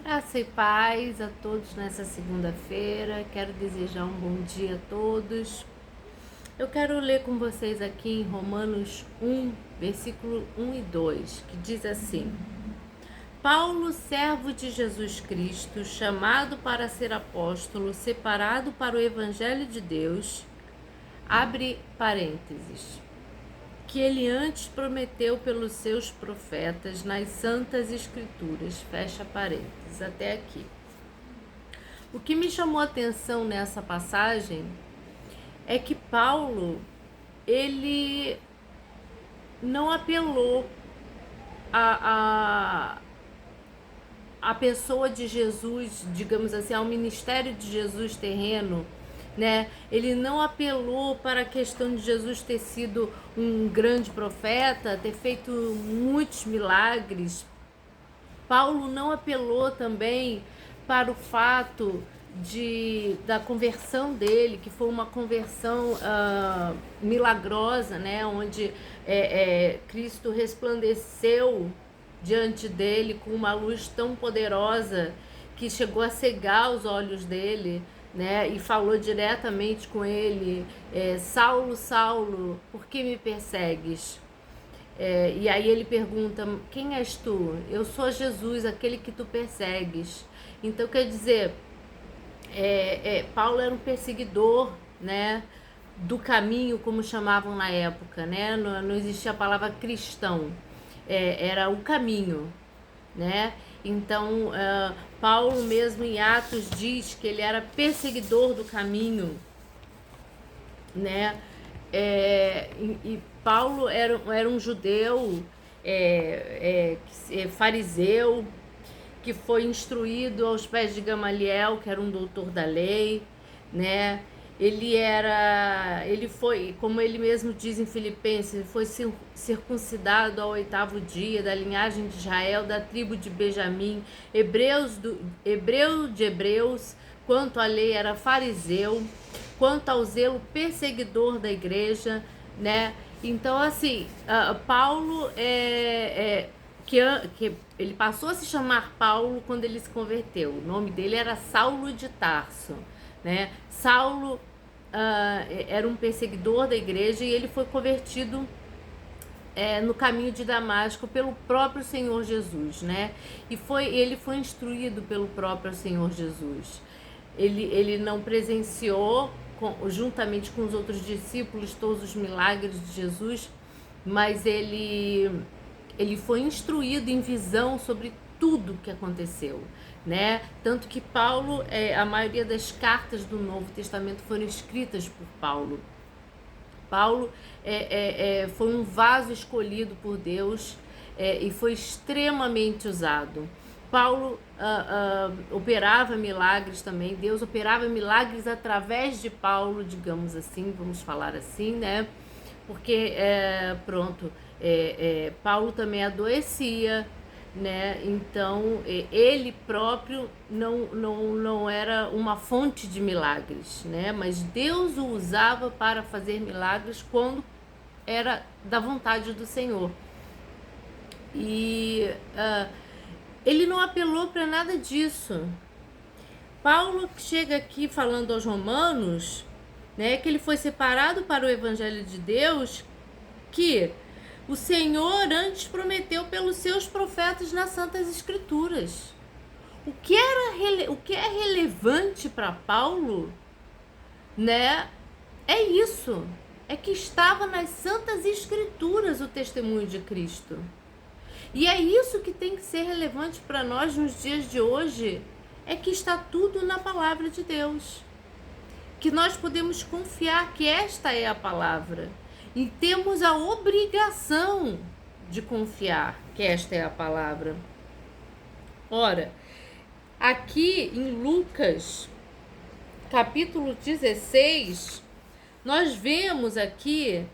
Graça e paz a todos nessa segunda-feira. Quero desejar um bom dia a todos. Eu quero ler com vocês aqui em Romanos 1, versículo 1 e 2, que diz assim: Paulo, servo de Jesus Cristo, chamado para ser apóstolo, separado para o evangelho de Deus, abre parênteses, que ele antes prometeu pelos seus profetas nas santas escrituras, fecha parênteses, até aqui. O que me chamou a atenção nessa passagem é que Paulo, ele não apelou a pessoa de Jesus, digamos assim, ao ministério de Jesus terreno, né? Ele não apelou para a questão de Jesus ter sido um grande profeta, ter feito muitos milagres. Paulo não apelou também para o fato da conversão dele, que foi uma conversão milagrosa, né? Onde Cristo resplandeceu diante dele com uma luz tão poderosa que chegou a cegar os olhos dele, né? E falou diretamente com ele: Saulo, Saulo, por que me persegues? E aí ele pergunta: quem és tu? Eu sou Jesus, aquele que tu persegues. Então quer dizer, Paulo era um perseguidor, né, do caminho, como chamavam na época, né? Não existia a palavra cristão, era o caminho, né? Então Paulo mesmo em Atos diz que ele era perseguidor do caminho, né? E Paulo era um judeu, fariseu, que foi instruído aos pés de Gamaliel, que era um doutor da lei, né? Ele foi, como ele mesmo diz em Filipenses, ele foi circuncidado ao 8º dia, da linhagem de Israel, da tribo de Benjamim, hebreu de hebreus, quanto à lei era fariseu, quanto ao zelo perseguidor da igreja, né? Então, assim, Paulo que ele passou a se chamar Paulo quando ele se converteu. O nome dele era Saulo de Tarso, né? Saulo era um perseguidor da igreja e ele foi convertido no caminho de Damasco pelo próprio Senhor Jesus, né? E ele foi instruído pelo próprio Senhor Jesus. Ele não presenciou, juntamente com os outros discípulos, todos os milagres de Jesus, mas ele foi instruído em visão sobre tudo que aconteceu, né? Tanto que Paulo, a maioria das cartas do Novo Testamento foram escritas por Paulo. Paulo foi um vaso escolhido por Deus e foi extremamente usado. Paulo operava milagres também, Deus operava milagres através de Paulo, digamos assim, vamos falar assim, né? Porque, Paulo também adoecia, né? Então, ele próprio não era uma fonte de milagres, né? Mas Deus o usava para fazer milagres quando era da vontade do Senhor. E ele não apelou para nada disso. Paulo chega aqui falando aos romanos, né, que ele foi separado para o evangelho de Deus, que o Senhor antes prometeu pelos seus profetas nas Santas Escrituras. O que é relevante para Paulo, né, é isso. É que estava nas Santas Escrituras o testemunho de Cristo. E é isso que tem que ser relevante para nós nos dias de hoje, é que está tudo na palavra de Deus. Que nós podemos confiar que esta é a palavra. E temos a obrigação de confiar que esta é a palavra. Ora, aqui em Lucas, capítulo 16, nós vemos aqui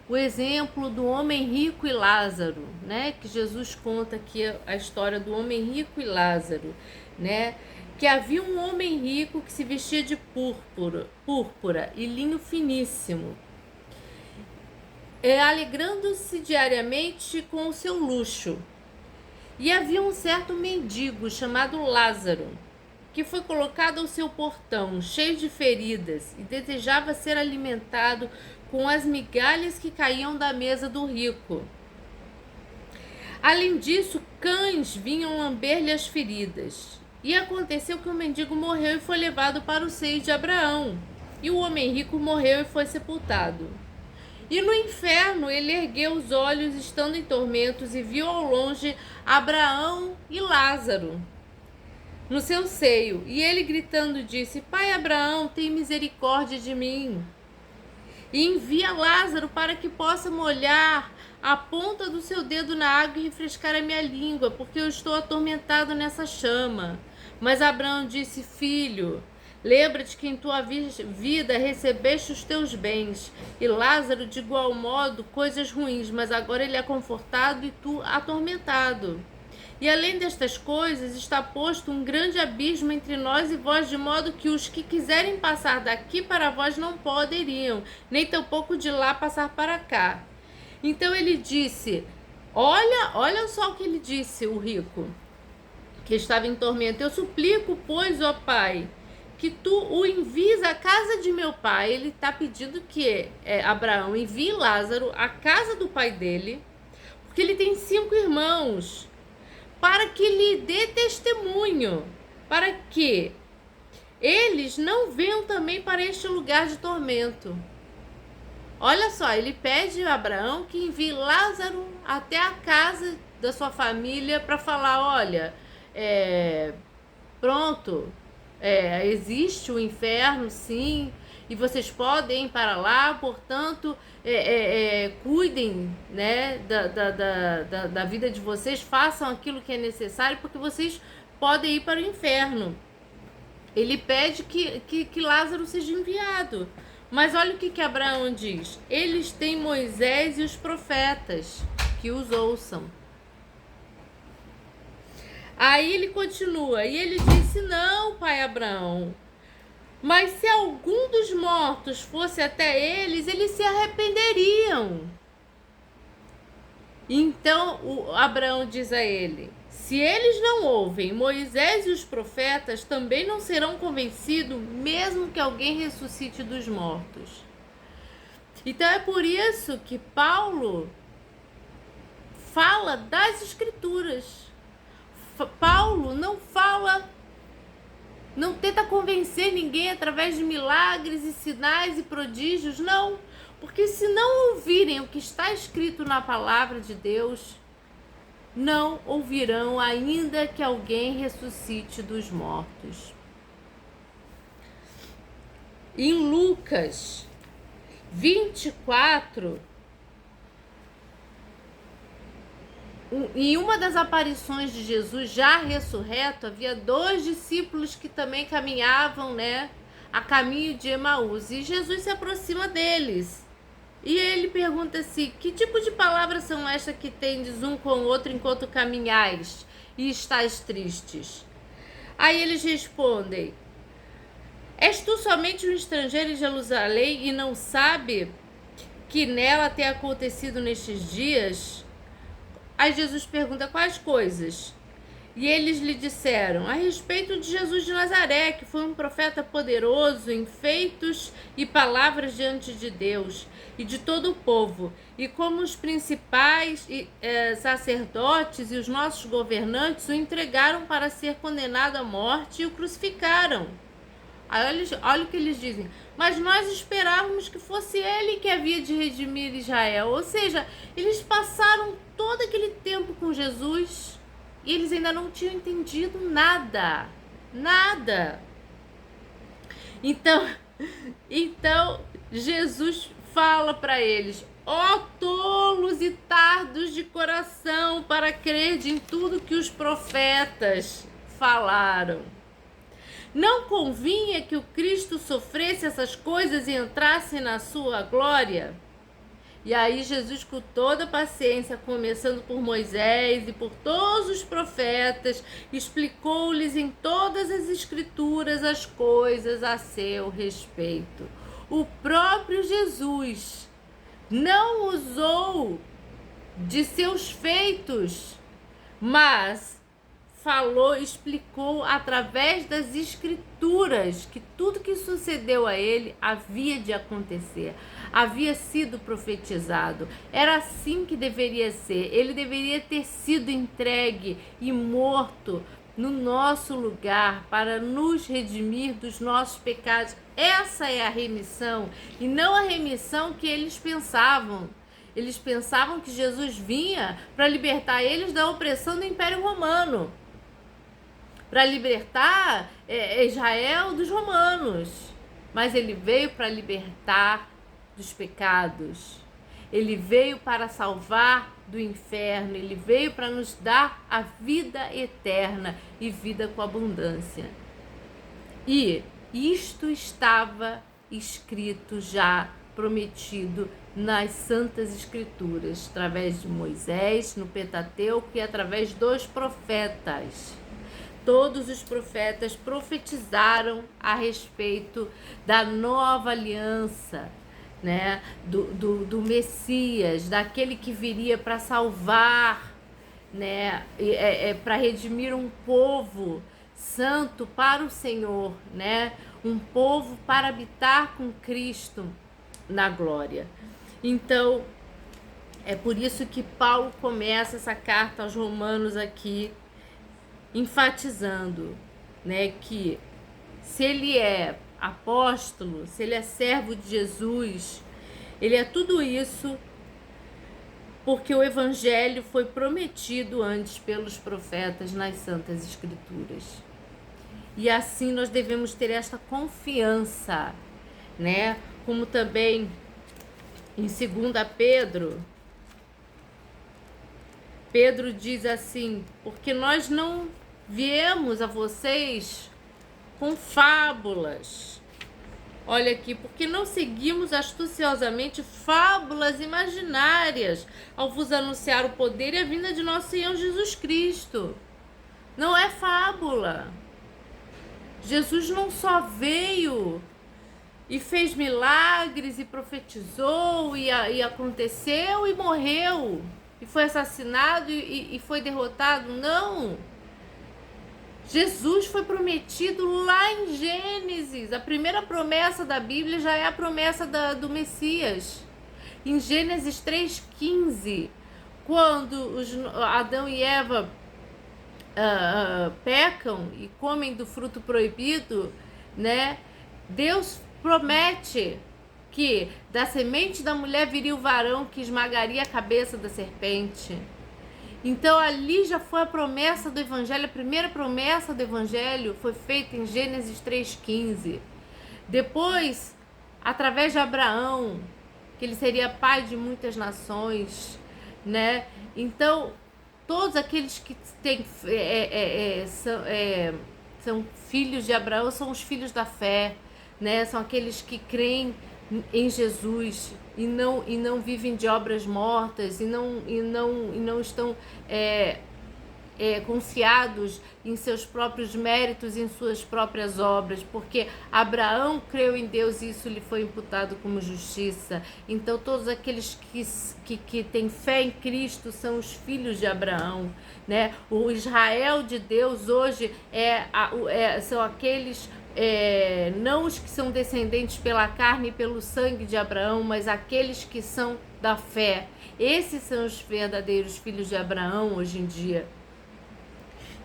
o exemplo do homem rico e Lázaro, né? Que Jesus conta aqui a história do homem rico e Lázaro, né? Que havia um homem rico que se vestia de púrpura e linho finíssimo, alegrando-se diariamente com o seu luxo. E havia um certo mendigo chamado Lázaro, que foi colocado ao seu portão, cheio de feridas, e desejava ser alimentado com as migalhas que caíam da mesa do rico. Além disso, cães vinham lamber-lhe as feridas. E aconteceu que o mendigo morreu e foi levado para o seio de Abraão. E o homem rico morreu e foi sepultado. E no inferno ele ergueu os olhos, estando em tormentos, e viu ao longe Abraão e Lázaro no seu seio. E ele, gritando, disse: Pai Abraão, tem misericórdia de mim, e envia Lázaro para que possa molhar a ponta do seu dedo na água e refrescar a minha língua, porque eu estou atormentado nessa chama. Mas Abraão disse: Filho, lembra-te que em tua vida recebeste os teus bens, e Lázaro de igual modo coisas ruins, mas agora ele é confortado e tu atormentado. E além destas coisas, está posto um grande abismo entre nós e vós, de modo que os que quiserem passar daqui para vós não poderiam, nem tampouco de lá passar para cá. Então ele disse, olha só o que ele disse, o rico, que estava em tormento: eu suplico, pois, ó Pai, que tu o envies à casa de meu pai. Ele está pedindo que Abraão envie Lázaro à casa do pai dele, porque ele tem 5 irmãos, para que lhe dê testemunho, para que eles não venham também para este lugar de tormento. Olha só, ele pede a Abraão que envie Lázaro até a casa da sua família para falar: olha, pronto, existe o inferno, sim, e vocês podem ir para lá, portanto, cuidem, né, da vida de vocês, façam aquilo que é necessário, porque vocês podem ir para o inferno. Ele pede que Lázaro seja enviado. Mas olha o que Abraão diz: eles têm Moisés e os profetas, que os ouçam. Aí ele continua, e ele disse: não, pai Abraão, mas se algum dos mortos fosse até eles se arrependeriam. Então Abraão diz a ele: se eles não ouvem Moisés e os profetas, também não serão convencidos, mesmo que alguém ressuscite dos mortos. Então é por isso que Paulo fala das Escrituras. Paulo não tenta convencer ninguém através de milagres e sinais e prodígios, não. Porque se não ouvirem o que está escrito na palavra de Deus, não ouvirão ainda que alguém ressuscite dos mortos. Em Lucas 24, em uma das aparições de Jesus já ressurreto, havia 2 discípulos que também caminhavam, né, a caminho de Emaús, e Jesus se aproxima deles. E ele pergunta assim: que tipo de palavras são estas que tendes um com o outro enquanto caminhais e estáis tristes? Aí eles respondem: és tu somente um estrangeiro em Jerusalém e não sabe que nela tem acontecido nestes dias? Aí Jesus pergunta: quais coisas? E eles lhe disseram: a respeito de Jesus de Nazaré, que foi um profeta poderoso em feitos e palavras diante de Deus e de todo o povo, e como os principais sacerdotes e os nossos governantes o entregaram para ser condenado à morte e o crucificaram. Aí olha o que eles dizem: mas nós esperávamos que fosse ele que havia de redimir Israel. Ou seja, eles passaram todo aquele tempo com Jesus e eles ainda não tinham entendido nada. Então Jesus fala para eles: ó tolos e tardos de coração, para crer em tudo que os profetas falaram. Não convinha que o Cristo sofresse essas coisas e entrasse na sua glória? E aí Jesus, com toda paciência, começando por Moisés e por todos os profetas, explicou-lhes em todas as Escrituras as coisas a seu respeito. O próprio Jesus não usou de seus feitos mas falou, explicou através das escrituras que tudo que sucedeu a ele havia de acontecer, havia sido profetizado. Era assim que deveria ser. Ele deveria ter sido entregue e morto no nosso lugar para nos redimir dos nossos pecados. Essa é a remissão, e não a remissão que eles pensavam. Eles pensavam que Jesus vinha para libertar eles da opressão do Império Romano, para libertar Israel dos romanos. Mas ele veio para libertar dos pecados. Ele veio para salvar do inferno. Ele veio para nos dar a vida eterna e vida com abundância. E isto estava escrito já, prometido nas Santas Escrituras, através de Moisés, no Pentateuco e através dos profetas. Todos os profetas profetizaram a respeito da nova aliança, né? do Messias, daquele que viria para salvar, né? Para redimir um povo santo para o Senhor, né? Um povo para habitar com Cristo na glória. Então, é por isso que Paulo começa essa carta aos Romanos aqui, enfatizando, né, que se ele é apóstolo, se ele é servo de Jesus, ele é tudo isso porque o evangelho foi prometido antes pelos profetas nas Santas Escrituras. E assim nós devemos ter esta confiança, né? Como também em 2 Pedro diz assim: porque nós não viemos a vocês com fábulas. Olha aqui, porque não seguimos astuciosamente fábulas imaginárias ao vos anunciar o poder e a vinda de nosso Senhor Jesus Cristo. Não é fábula. Jesus não só veio e fez milagres e profetizou e aconteceu e morreu e foi assassinado e foi derrotado. Não. Jesus foi prometido lá em Gênesis. A primeira promessa da Bíblia já é a promessa do Messias. Em Gênesis 3,15, quando Adão e Eva pecam e comem do fruto proibido, né? Deus promete que da semente da mulher viria o varão que esmagaria a cabeça da serpente. Então ali já foi a promessa do evangelho, a primeira promessa do evangelho foi feita em Gênesis 3,15. Depois, através de Abraão, que ele seria pai de muitas nações, né? Então, todos aqueles que são filhos de Abraão são os filhos da fé, né? São aqueles que creem em Jesus e não vivem de obras mortas e não estão confiados em seus próprios méritos, em suas próprias obras, porque Abraão creu em Deus e isso lhe foi imputado como justiça. Então todos aqueles que têm fé em Cristo são os filhos de Abraão, né? O Israel de Deus hoje são aqueles não os que são descendentes pela carne e pelo sangue de Abraão, mas aqueles que são da fé. Esses são os verdadeiros filhos de Abraão hoje em dia.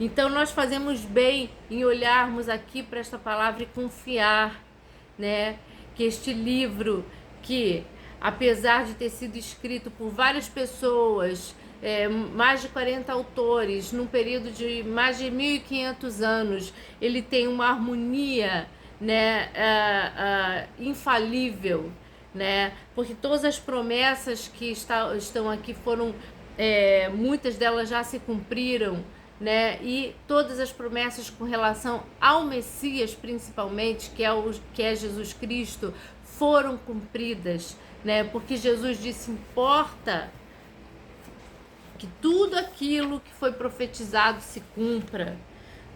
Então nós fazemos bem em olharmos aqui para esta palavra e confiar, né, que este livro, que apesar de ter sido escrito por várias pessoas, mais de 40 autores, num período de mais de 1.500 anos, ele tem uma harmonia, né, infalível, né, porque todas as promessas que estão aqui foram, muitas delas já se cumpriram, né, e todas as promessas com relação ao Messias, principalmente, que é Jesus Cristo, foram cumpridas, né, porque Jesus disse: importa que tudo aquilo que foi profetizado se cumpra,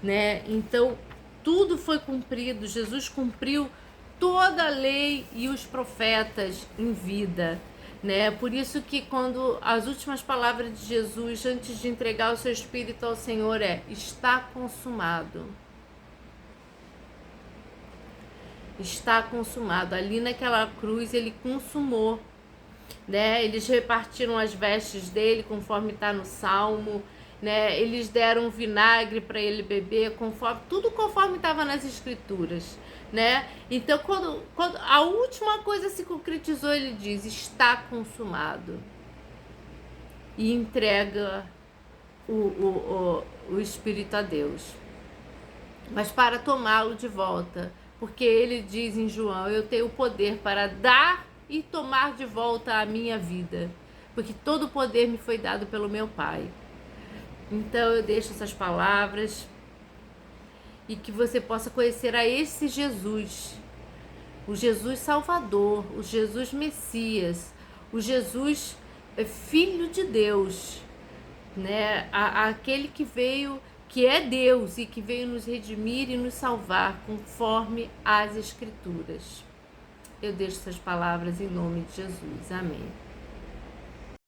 né? Então tudo foi cumprido. Jesus cumpriu toda a lei e os profetas em vida, né? Por isso que quando as últimas palavras de Jesus antes de entregar o seu espírito ao Senhor está consumado. Está consumado. Ali naquela cruz ele consumou, né? Eles repartiram as vestes dele conforme está no Salmo, né? Eles deram vinagre para ele beber, tudo conforme estava nas Escrituras, né? Então quando a última coisa se concretizou, ele diz: está consumado, e entrega o Espírito a Deus, mas para tomá-lo de volta, porque ele diz em João: eu tenho o poder para dar e tomar de volta a minha vida, porque todo o poder me foi dado pelo meu Pai. Então eu deixo essas palavras e que você possa conhecer a esse Jesus, o Jesus Salvador, o Jesus Messias, o Jesus Filho de Deus, né? Aquele que veio, que é Deus e que veio nos redimir e nos salvar conforme as Escrituras. Eu deixo essas palavras em nome de Jesus. Amém.